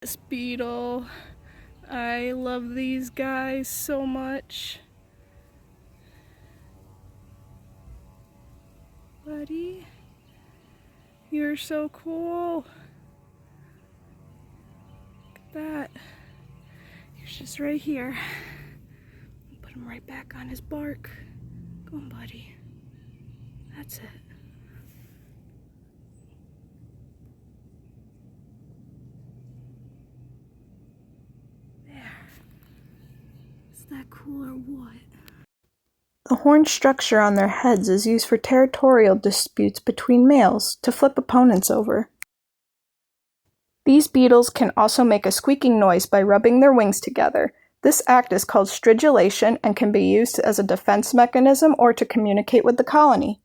This beetle. I love these guys so much. Buddy, you're so cool. Look at that. He's just right here. Put him right back on his bark. Go on, buddy. That's it. There. Is that cool or what? The horn structure on their heads is used for territorial disputes between males to flip opponents over. These beetles can also make a squeaking noise by rubbing their wings together. This act is called stridulation and can be used as a defense mechanism or to communicate with the colony.